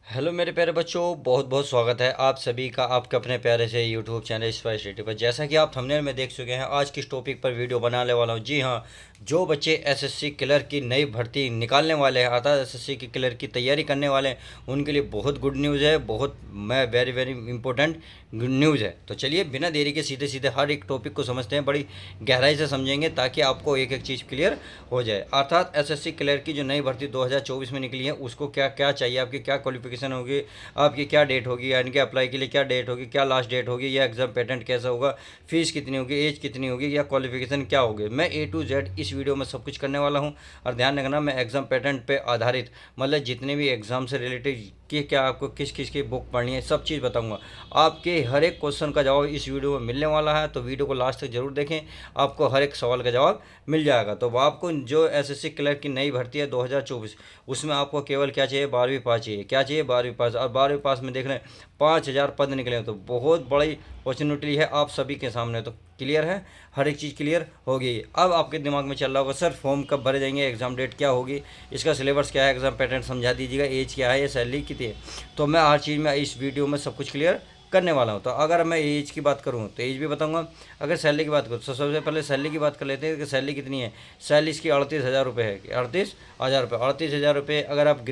Hello मेरे प्यारे बच्चों, बहुत बहुत स्वागत है आप सभी का आपके अपने प्यारे से यूट्यूब चैनल स्पाइस स्टडी पर। जैसा कि आप थंबनेल में देख चुके हैं, आज किस टॉपिक पर वीडियो बनाने वाला हूं। जी हाँ, जो बच्चे एसएससी क्लर्क की नई भर्ती निकालने वाले हैं अर्थात एसएससी की क्लर्क की तैयारी करने वाले हैं, उनके लिए बहुत गुड न्यूज़ है, बहुत मैं very very important good news है। तो चलिए बिना देरी के सीधे सीधे हर एक टॉपिक को समझते हैं, बड़ी गहराई से समझेंगे ताकि आपको एक एक चीज़ क्लियर हो जाए। अर्थात एसएससी क्लर्क की जो नई भर्ती 2024 में निकली है, उसको क्या क्या चाहिए, आपकी क्या क्वालिफिकेशन होगी, आपकी क्या डेट होगी, यानी कि अप्लाई के लिए क्या डेट होगी, क्या लास्ट डेट होगी, या एग्जाम पैटर्न कैसा होगा, फीस कितनी होगी, एज कितनी होगी, या क्वालिफिकेशन क्या होगी, मैं ए टू जेड इस वीडियो में सब कुछ करने वाला हूँ। और ध्यान रखना, मैं एग्जाम पैटर्न पे आधारित मतलब जितने भी एग्जाम से रिलेटेड कि क्या आपको किस किस की बुक पढ़नी है, सब चीज़ बताऊंगा। आपके हर एक क्वेश्चन का जवाब इस वीडियो में मिलने वाला है, तो वीडियो को लास्ट तक जरूर देखें, आपको हर एक सवाल का जवाब मिल जाएगा। तो आपको जो एसएससी क्लर्क की नई भर्ती है 2024, उसमें आपको केवल क्या चाहिए, 12वीं पास चाहिए। क्या चाहिए, 12वीं पास। और 12वीं पास में देख लें 5000 पद निकले हैं, तो बहुत बड़ी अपॉर्चुनिटी है आप सभी के सामने। तो क्लियर है, हर एक चीज़ क्लियर होगी। अब आपके दिमाग में चल रहा होगा सर फॉर्म कब भरे जाएंगे, एग्जाम डेट क्या होगी, इसका सिलेबस क्या है, एग्जाम पैटर्न समझा दीजिएगा, एज क्या है, ये सैलरी कितनी है। तो मैं हर चीज़ में इस वीडियो में सब कुछ क्लियर करने वाला हूँ। तो अगर मैं एज की बात करूँ तो एज भी बताऊँगा, अगर सैलरी की बात करूँ तो सबसे पहले सैलरी की बात कर लेते हैं कि सैलरी कितनी है। सैलरी इसकी 38,000 रुपये है, 38,000 रुपये। 38,000 रुपये अगर आप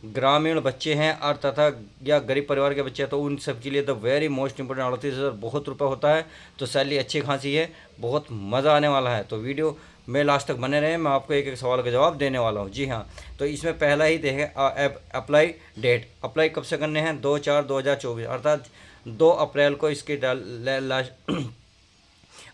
ग्रामीण बच्चे हैं और तथा या गरीब परिवार के बच्चे हैं, तो उन सब के लिए तो वेरी मोस्ट इंपॉर्टेंट 38,000 बहुत रुपये होता है। तो सैलरी अच्छी खासी है, बहुत मज़ा आने वाला है। तो वीडियो में लास्ट तक बने रहें, मैं आपको एक एक सवाल का जवाब देने वाला हूँ। जी हाँ, तो इसमें पहला ही देखें अप्लाई डेट। अप्लाई कब से करने हैं, 2/4/2024 अर्थात 2 अप्रैल को इसकी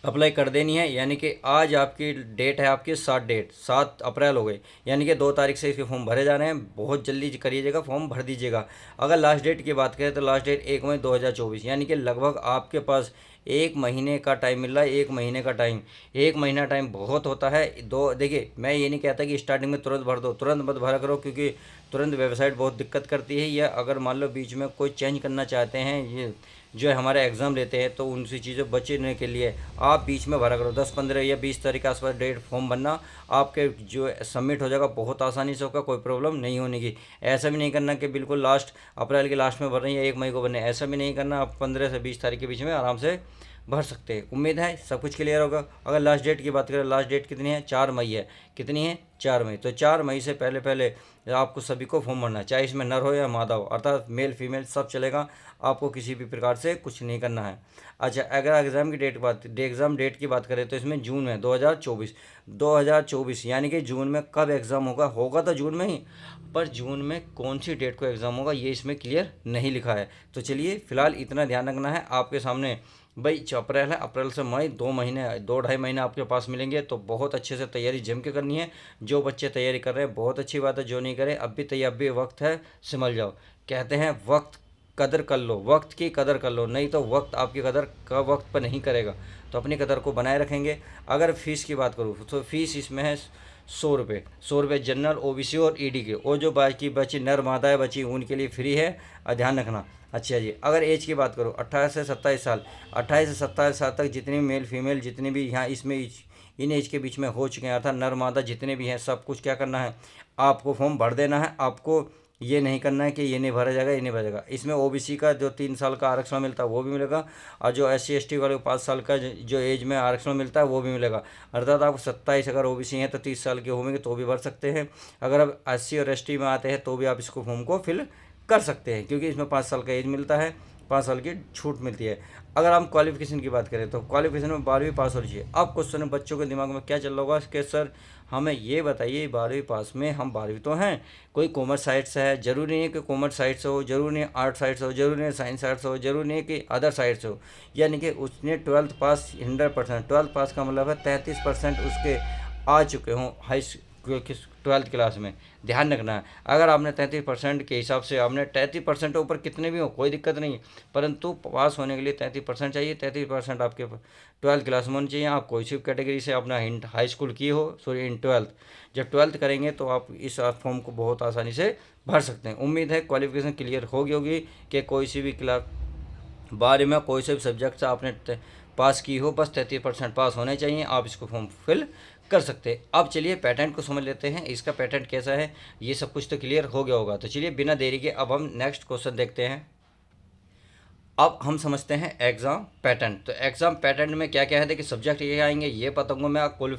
अप्लाई कर देनी है। यानी कि आज आपकी डेट है, आपकी 7 अप्रैल हो गई, यानी कि 2 तारीख से इसके फॉर्म भरे जा रहे हैं। बहुत जल्दी करिएगा, फॉर्म भर दीजिएगा। अगर लास्ट डेट की बात करें तो लास्ट डेट 1 मई 2024, यानी कि लगभग आपके पास 1 महीने का टाइम मिल रहा है। 1 महीने का टाइम, 1 महीना टाइम बहुत होता है। दो देखिए, मैं ये नहीं कहता कि स्टार्टिंग में तुरंत भर दो, तुरंत मत भरा करो, क्योंकि तुरंत वेबसाइट बहुत दिक्कत करती है। या अगर मान लो बीच में कोई चेंज करना चाहते हैं, ये जो हमारे एग्ज़ाम लेते हैं, तो उनसी चीज़ों बचने के लिए आप बीच में भरा करो। 10, 15 या 20 तारीख के आसपास डेट फॉर्म बनना, आपके जो सबमिट हो जाएगा, बहुत आसानी से होगा, कोई प्रॉब्लम नहीं होने की। ऐसा भी नहीं करना कि बिल्कुल लास्ट अप्रैल के लास्ट में भर रहे हैं या 1 मई को भरने, ऐसा भी नहीं करना। आप 15 से 20 तारीख के बीच में आराम से भर सकते हैं। उम्मीद है सब कुछ क्लियर होगा। अगर लास्ट डेट की बात करें, लास्ट डेट कितनी है, 4 मई है। कितनी है, 4 मई। तो 4 मई से पहले पहले आपको सभी को फॉर्म भरना है, चाहे इसमें नर हो या मादा हो, अर्थात मेल फीमेल सब चलेगा। आपको किसी भी प्रकार से कुछ नहीं करना है। अच्छा, अगर एग्ज़ाम की एग्ज़ाम डेट की बात करें तो इसमें जून में 2024 यानी कि जून में कब एग्ज़ाम होगा, होगा तो जून में ही, पर जून में कौन सी डेट को एग्ज़ाम होगा ये इसमें क्लियर नहीं लिखा है। तो चलिए फिलहाल इतना ध्यान रखना है आपके सामने। भाई अप्रैल है, अप्रैल से मई 2 महीने, 2 ढाई महीने आपके पास मिलेंगे। तो बहुत अच्छे से तैयारी जम के करनी है। जो बच्चे तैयारी कर रहे हैं बहुत अच्छी बात है, जो नहीं करे अब भी तैयार, अब भी वक्त है, संभल जाओ। कहते हैं वक्त कदर कर लो, वक्त की कदर कर लो, नहीं तो वक्त आपकी कदर का वक्त पर नहीं करेगा। तो अपनी कदर को बनाए रखेंगे। अगर फ़ीस की बात करूँ तो फीस इसमें है 100 रुपये। 100 रुपये जनरल, ओबीसी और ईडी के, और जो बाकी बची नर मादाएँ बची उनके लिए फ्री है, और ध्यान रखना। अच्छा जी, अगर एज की बात करो 18 से 27 साल, 28 से 27 साल तक जितनी मेल फीमेल जितने भी यहाँ इसमें इन एज के बीच में हो चुके हैं, अर्थात नर मादा जितने भी हैं, सब कुछ क्या करना है, आपको फॉर्म भर देना है। आपको ये नहीं करना है कि ये नहीं भरा जाएगा, ये नहीं भरा जाएगा। इसमें ओबीसी का जो 3 साल का आरक्षण मिलता है वो भी मिलेगा, और जो एससी एसटी वाले को 5 साल का जो एज में आरक्षण मिलता है वो भी मिलेगा। अर्थात आप 27 अगर ओबीसी हैं तो 30 साल के होंगे तो भी भर सकते हैं। अगर आप एससी और एसटी में आते हैं तो भी आप इसको फॉर्म को फिल कर सकते हैं, क्योंकि इसमें 5 साल का एज मिलता है, 5 साल की छूट मिलती है। अगर हम क्वालिफिकेशन की बात करें तो क्वालिफिकेशन में 12वीं पास होनी चाहिए। अब क्वेश्चन है बच्चों के दिमाग में क्या चल रहा होगा कि सर हमें ये बताइए, 12वीं पास में, हम 12वीं तो हैं, कोई कॉमर्स साइड से है, जरूरी नहीं है कि कॉमर्स साइड से हो, जरूरी नहीं है आर्ट साइड से हो, जरूरी नहीं है साइंस साइड से हो, जरूरी नहीं है कि अदर साइड से हो। यानी कि उसने 12th पास 100%, 12th पास का मतलब है 33% उसके आ चुके हों हाई 12th क्लास में। ध्यान रखना है, अगर आपने 33% के हिसाब से, आपने 33% ऊपर कितने भी हो कोई दिक्कत नहीं है, परंतु पास होने के लिए 33% चाहिए। 33% आपके 12th क्लास में होनी चाहिए। आप कोई सी कैटेगरी से अपना हाई स्कूल किए हो, सॉरी इन 12th, जब 12th करेंगे तो आप इस फॉर्म को बहुत आसानी से भर सकते हैं। उम्मीद है क्वालिफिकेशन क्लियर होगी कि कोई सी भी क्लास 12वीं में कोई से भी सब्जेक्ट से आपने पास की हो, बस 33% पास होने चाहिए, आप इसको फॉर्म फिल कर सकते हैं। अब चलिए पैटर्न को समझ लेते हैं, इसका पैटर्न कैसा है, ये सब कुछ तो क्लियर हो गया होगा। तो चलिए बिना देरी के अब हम नेक्स्ट क्वेश्चन देखते हैं। अब हम समझते हैं एग्ज़ाम पैटर्न। तो एग्ज़ाम पैटर्न में क्या क्या है, देखिए सब्जेक्ट ये आएंगे, ये बताऊंगा मैं, कुल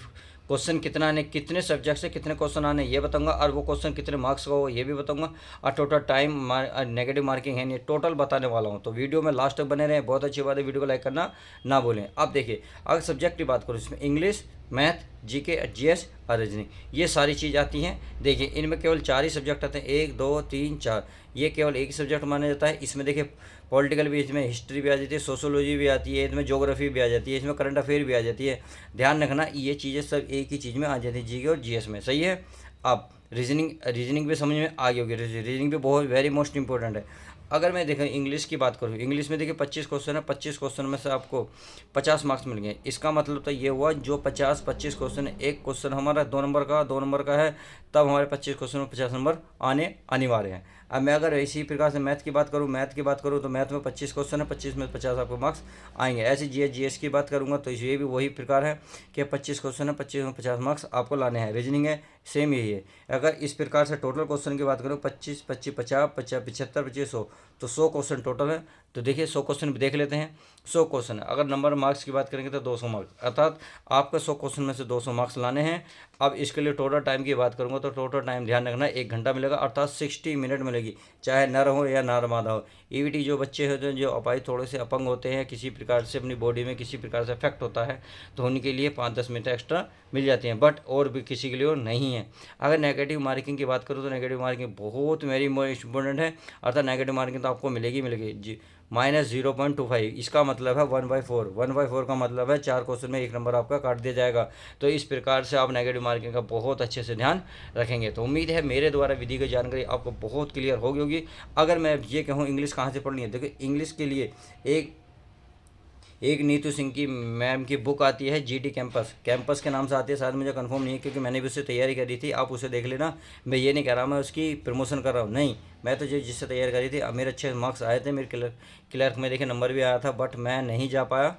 क्वेश्चन कितना आने, कितने सब्जेक्ट से कितने क्वेश्चन आने ये बताऊंगा, और वो क्वेश्चन कितने मार्क्स का हो ये भी बताऊंगा, और टोटल टाइम नेगेटिव मार्किंग है नहीं, टोटल बताने वाला हूँ। तो वीडियो में लास्ट तक बने रहें, बहुत अच्छी बात है, वीडियो को लाइक करना ना भूलें। अब देखिए अगर सब्जेक्ट की बात करूँ, इसमें इंग्लिश, मैथ, जीके, जीएस और रीजनिंग, ये सारी चीज़ आती हैं। देखिए इनमें केवल 4 ही सब्जेक्ट आते हैं, 1 2 3 4, ये केवल एक ही सब्जेक्ट माना जाता है। इसमें देखिए पॉलिटिकल भी, इसमें हिस्ट्री भी आ जाती है, सोशोलॉजी भी आती है, इसमें ज्योग्राफी भी आ जाती है, इसमें करंट अफेयर भी आ जाती है। ध्यान रखना ये चीज़ें सब एक ही चीज़ में आ जाती है, जीके और जीएस में, सही है। अब रीजनिंग भी समझ में आ गई होगी, रीजनिंग भी बहुत वेरी मोस्ट इंपॉर्टेंट है। अगर मैं देखें इंग्लिश की बात करूँ, इंग्लिश में देखिए 25 क्वेश्चन है, 25 क्वेश्चन में से आपको 50 मार्क्स मिल गए। इसका मतलब तो ये हुआ जो 25 क्वेश्चन है, एक क्वेश्चन हमारा 2 नंबर का है, तब हमारे 25 क्वेश्चन में 50 नंबर आने अनिवार्य हैं। अब मैं अगर इसी प्रकार से मैथ की बात करूँ तो मैथ में 25 क्वेश्चन है, 25 में 50 आपको मार्क्स आएंगे। ऐसे जीएस की बात करूँगा तो ये भी वही प्रकार है कि 25 क्वेश्चन है, 25 में 50 मार्क्स आपको लाने हैं। रीजनिंग है सेम यही है। अगर इस प्रकार से टोटल क्वेश्चन की बात करूँ 25 25 50 50 75 25 100, तो 100 क्वेश्चन टोटल है। तो देखिए 100 क्वेश्चन भी देख लेते हैं। 100 क्वेश्चन है, अगर नंबर मार्क्स की बात करेंगे तो 200 मार्क्स, अर्थात आपका 100 क्वेश्चन में से 200 मार्क्स लाने हैं। अब इसके लिए टोटल टाइम की बात करूँगा तो टोटल टाइम ध्यान रखना 1 घंटा मिलेगा, अर्थात 60 मिनट मिलेगी, चाहे नर हो या नर मादा हो। ईवीटी जो बच्चे होते हैं, जो अपाहिज थोड़े से अपंग होते हैं, किसी प्रकार से अपनी बॉडी में किसी प्रकार से इफेक्ट होता है, तो उनके लिए 5-10 मिनट एक्स्ट्रा मिल जाती हैं, बट और भी किसी के लिए वो नहीं है। अगर नेगेटिव मार्किंग की बात करूँ तो नेगेटिव मार्किंग बहुत वेरी मोस्ट इंपॉर्टेंट है, अर्थात नेगेटिव मार्किंग तो आपको मिलेगी जी, -0.25। इसका मतलब है 1/4। 1/4 का मतलब है 4 क्वेश्चन में 1 नंबर आपका काट दिया जाएगा। तो इस प्रकार से आप नेगेटिव मार्किंग का बहुत अच्छे से ध्यान रखेंगे। तो उम्मीद है मेरे द्वारा विधि की जानकारी आपको बहुत क्लियर हो गई होगी। अगर मैं ये कहूँ इंग्लिश कहाँ से पढ़नी है, देखिए इंग्लिश के लिए एक नीतू सिंह की मैम की बुक आती है, जीडी कैंपस के नाम से आती है, शायद मुझे कंफर्म नहीं है क्योंकि मैंने भी उससे तैयारी करी थी। आप उसे देख लेना, मैं ये नहीं कह रहा मैं उसकी प्रमोशन कर रहा हूँ, नहीं, मैं तो जिससे तैयारी करी थी, अब मेरे अच्छे मार्क्स आए थे, मेरे क्लर्क में देखिए नंबर भी आया था, बट मैं नहीं जा पाया,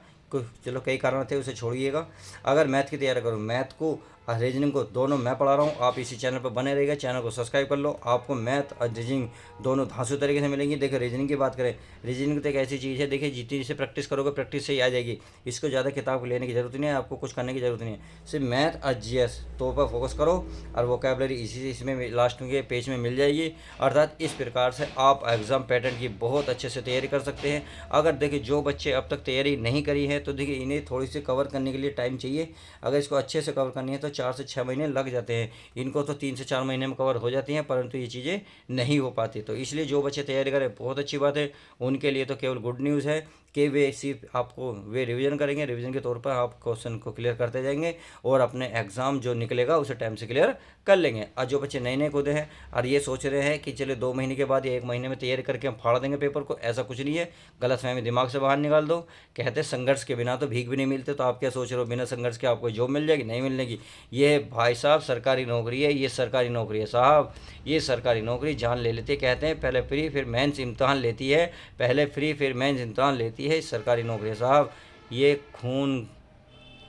चलो कई कारण थे, उसे छोड़िएगा। अगर मैथ की तैयारी करूँ, मैथ को और रीजनिंग को दोनों मैं पढ़ा रहा हूँ, आप इसी चैनल पर बने रहिएगा, चैनल को सब्सक्राइब कर लो, आपको मैथ और रीजनिंग दोनों धांसू तरीके से मिलेंगी। देखिए रीजनिंग की बात करें, रीजनिंग तो एक ऐसी चीज़ है, देखिए जितनी इसे प्रैक्टिस करोगे प्रैक्टिस से ही आ जाएगी, इसको ज़्यादा किताब लेने की जरूरत नहीं है, आपको कुछ करने की जरूरत नहीं है, सिर्फ मैथ और जीएस तो पर फोकस करो, और वोकैबलरी इसी इसमें लास्ट के पेज में मिल जाएगी। अर्थात इस प्रकार से आप एग्ज़ाम पैटर्न की बहुत अच्छे से तैयारी कर सकते हैं। अगर देखिए जो बच्चे अब तक तैयारी नहीं करी है तो देखिए इन्हें थोड़ी सी कवर करने के लिए टाइम चाहिए। अगर इसको अच्छे से कवर करनी है तो 4 से 6 महीने लग जाते हैं, इनको तो 3 से 4 महीने में कवर हो जाती हैं, परंतु ये चीज़ें नहीं हो पाती। तो इसलिए जो बच्चे तैयारी करें बहुत अच्छी बात है, उनके लिए तो केवल गुड न्यूज़ है कि वे सिर्फ आपको वे रिवीजन करेंगे, रिवीजन के तौर पर आप क्वेश्चन को क्लियर करते जाएंगे और अपने एग्ज़ाम जो निकलेगा उसे टाइम से क्लियर कर लेंगे। और जो बच्चे नए कूदे हैं और ये सोच रहे हैं कि चले 2 महीने के बाद या 1 महीने में तैयारी करके हम फाड़ देंगे पेपर को, ऐसा कुछ नहीं है, गलतफहमी दिमाग से बाहर निकाल दो। कहते संघर्ष के बिना तो भीख भी नहीं मिलते, तो आप क्या सोच रहे हो बिना संघर्ष के आपको जॉब मिल जाएगी? नहीं मिलने की। ये भाई साहब सरकारी नौकरी है, ये सरकारी नौकरी है साहब, ये सरकारी नौकरी जान ले लेती है। कहते हैं पहले फ्री फिर मेंस इम्तहान लेती है, पहले फ्री फिर मेंस इम्तहान लेती है, सरकारी नौकरी है साहब। ये खून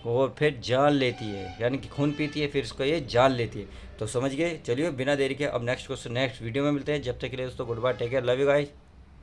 और फिर जान लेती है, यानी कि खून पीती है फिर इसको ये जान लेती है। तो समझ गए। चलिए बिना देरी के अब नेक्स्ट क्वेश्चन नेक्स्ट वीडियो में मिलते हैं, जब तक के लिए दोस्तों goodbye, take care, love you guys.